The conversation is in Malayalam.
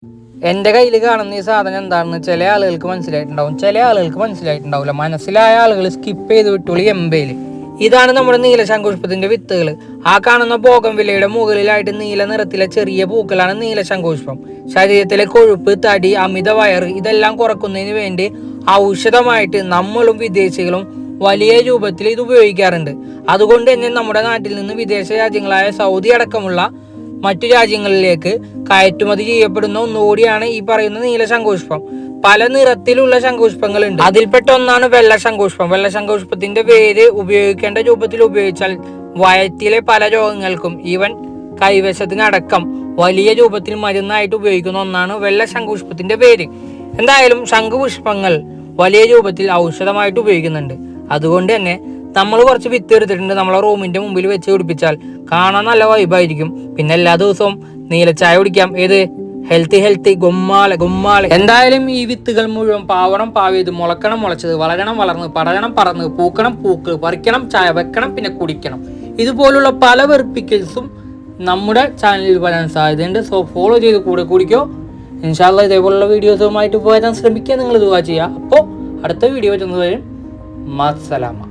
എൻ്റെ കയ്യിൽ കാണുന്ന ഈ സാധനം എന്താണെന്ന് ചില ആളുകൾക്ക് മനസ്സിലായിട്ടുണ്ടാവും, ചില ആളുകൾക്ക് മനസ്സിലായിട്ടുണ്ടാവില്ല. മനസ്സിലായ ആളുകൾ സ്കിപ്പ് ചെയ്ത് വിട്ടോളി. എംബയിൽ ഇതാണ് നമ്മുടെ നീലശംഖുപുഷ്പത്തിന്റെ വിത്തുകൾ. ആ കാണുന്ന ബോഗൺവില്ലയുടെ മുകളിലായിട്ട് നീല നിറത്തിലെ ചെറിയ പൂക്കളാണ് നീലശംഖുപുഷ്പം. ശരീരത്തിലെ കൊഴുപ്പ്, തടി, അമിത വയറ് ഇതെല്ലാം കുറക്കുന്നതിന് വേണ്ടി ഔഷധമായിട്ട് നമ്മളും വിദേശികളും വലിയ രൂപത്തിൽ ഇത് ഉപയോഗിക്കാറുണ്ട്. അതുകൊണ്ട് തന്നെ നമ്മുടെ നാട്ടിൽ നിന്ന് വിദേശ രാജ്യങ്ങളായ സൗദി അടക്കമുള്ള മറ്റു രാജ്യങ്ങളിലേക്ക് കയറ്റുമതി ചെയ്യപ്പെടുന്ന ഒന്നുകൂടിയാണ് ഈ പറയുന്ന നീല ശംഖുപുഷ്പം. പല നിറത്തിലുള്ള ശംഖുപുഷ്പങ്ങളുണ്ട്. അതിൽപ്പെട്ട ഒന്നാണ് വെള്ള ശംഖുപുഷ്പം. വെള്ള ശംഖുപുഷ്പത്തിന്റെ വേര് ഉപയോഗിക്കേണ്ട രൂപത്തിൽ ഉപയോഗിച്ചാൽ വയറ്റിലെ പല രോഗങ്ങൾക്കും ഈവൻ കൈവശത്തിനടക്കം വലിയ രൂപത്തിൽ മരുന്നായിട്ട് ഉപയോഗിക്കുന്ന ഒന്നാണ് വെള്ള ശംഖുപുഷ്പത്തിന്റെ വേര്. എന്തായാലും ശംഖുപുഷ്പങ്ങൾ വലിയ രൂപത്തിൽ ഔഷധമായിട്ട് ഉപയോഗിക്കുന്നുണ്ട്. അതുകൊണ്ട് തന്നെ നമ്മൾ കുറച്ച് വിത്ത് എടുത്തിട്ടുണ്ട്. നമ്മളെ റൂമിന്റെ മുമ്പിൽ വെച്ച് പിടിപ്പിച്ചാൽ കാണാൻ നല്ല വൈബായിരിക്കും. പിന്നെ എല്ലാ ദിവസവും നീലച്ചായ കുടിക്കാം. ഏത് ഹെൽത്തി ഗുമ്മാളെ. എന്തായാലും ഈ വിത്തുകൾ മുഴുവൻ പാവണം പാവിയത്, മുളക്കണം മുളച്ചത്, വളരണം വളർന്ന്, പടരണം പറന്ന്, പൂക്കണം പൂക്ക്, പറിക്കണം ചായ വെക്കണം, പിന്നെ കുടിക്കണം. ഇതുപോലുള്ള പല വെറുപ്പിക്കൽസും നമ്മുടെ ചാനലിൽ വരാൻ സാധ്യതയുണ്ട്. സോ ഫോളോ ചെയ്ത് കൂടെ കുടിക്കോ. ഇൻഷാ അല്ലാഹ് ഇതേപോലുള്ള വീഡിയോസുമായിട്ട് പോകാൻ ശ്രമിക്കുക. നിങ്ങൾ ദുആ ചെയ്യുക. അപ്പോൾ അടുത്ത വീഡിയോ വരുന്നതുവരെ മസ്സലാമ.